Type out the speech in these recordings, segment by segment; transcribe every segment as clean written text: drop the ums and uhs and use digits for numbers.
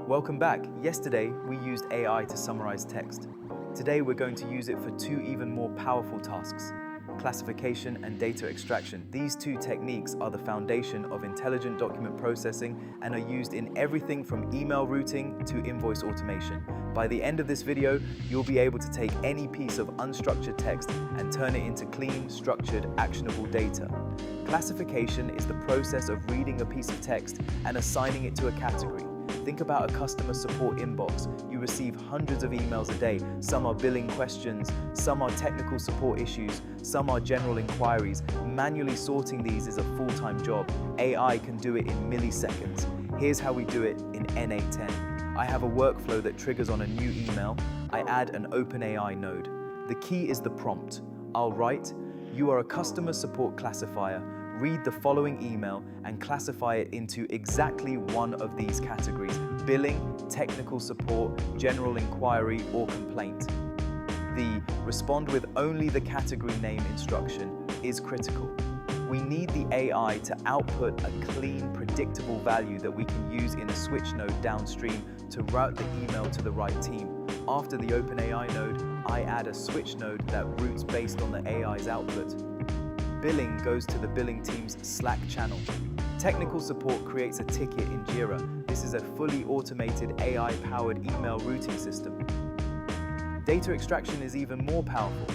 Welcome back. Yesterday, we used AI to summarize text. Today, we're going to use it for two even more powerful tasks: classification and data extraction. These two techniques are the foundation of intelligent document processing and are used in everything from email routing to invoice automation. By the end of this video, you'll be able to take any piece of unstructured text and turn it into clean, structured, actionable data. Classification is the process of reading a piece of text and assigning it to a category. Think about a customer support inbox. You receive hundreds of emails a day. Some are billing questions, some are technical support issues, some are general inquiries. Manually sorting these is a full-time job. AI can do it in milliseconds. Here's how we do it in N8N. I have a workflow that triggers on a new email. I add an OpenAI node. The key is the prompt. I'll write, "You are a customer support classifier. Read the following email and classify it into exactly one of these categories: billing, technical support, general inquiry, or complaint." The respond with only the category name instruction is critical. We need the AI to output a clean, predictable value that we can use in a switch node downstream to route the email to the right team. After the OpenAI node, I add a switch node that routes based on the AI's output. Billing goes to the billing team's Slack channel. Technical support creates a ticket in Jira. This is a fully automated AI-powered email routing system. Data extraction is even more powerful.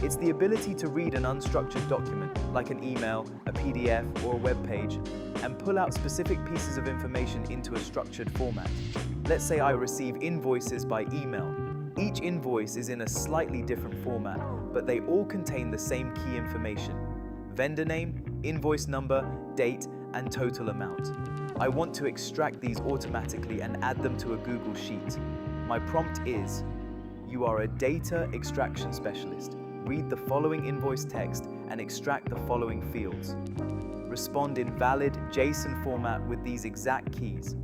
It's the ability to read an unstructured document, like an email, a PDF, or a web page, and pull out specific pieces of information into a structured format. Let's say I receive invoices by email. Each invoice is in a slightly different format, but they all contain the same key information: vendor name, invoice number, date, and total amount. I want to extract these automatically and add them to a Google Sheet. My prompt is, "You are a data extraction specialist. Read the following invoice text and extract the following fields. Respond in valid JSON format with these exact keys: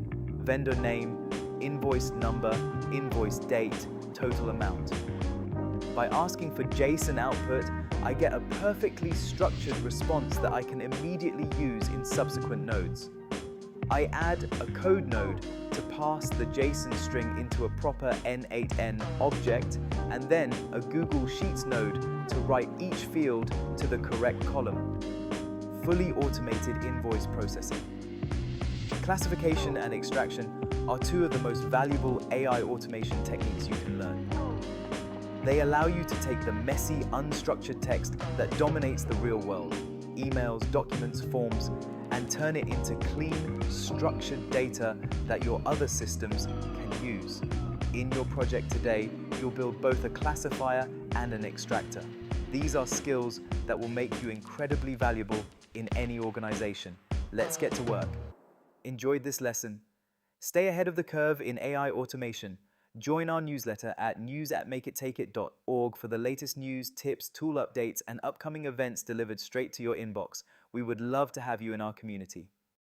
vendor name, invoice number, invoice date, total amount." By asking for JSON output, I get a perfectly structured response that I can immediately use in subsequent nodes. I add a code node to pass the JSON string into a proper N8N object, and then a Google Sheets node to write each field to the correct column. Fully automated invoice processing. Classification and extraction are two of the most valuable AI automation techniques you can learn. They allow you to take the messy, unstructured text that dominates the real world, emails, documents, forms, and turn it into clean, structured data that your other systems can use. In your project today, you'll build both a classifier and an extractor. These are skills that will make you incredibly valuable in any organization. Let's get to work. Enjoyed this lesson? Stay ahead of the curve in AI automation. Join our newsletter at news@makeittakeit.org for the latest news, tips, tool updates, and upcoming events delivered straight to your inbox. We would love to have you in our community.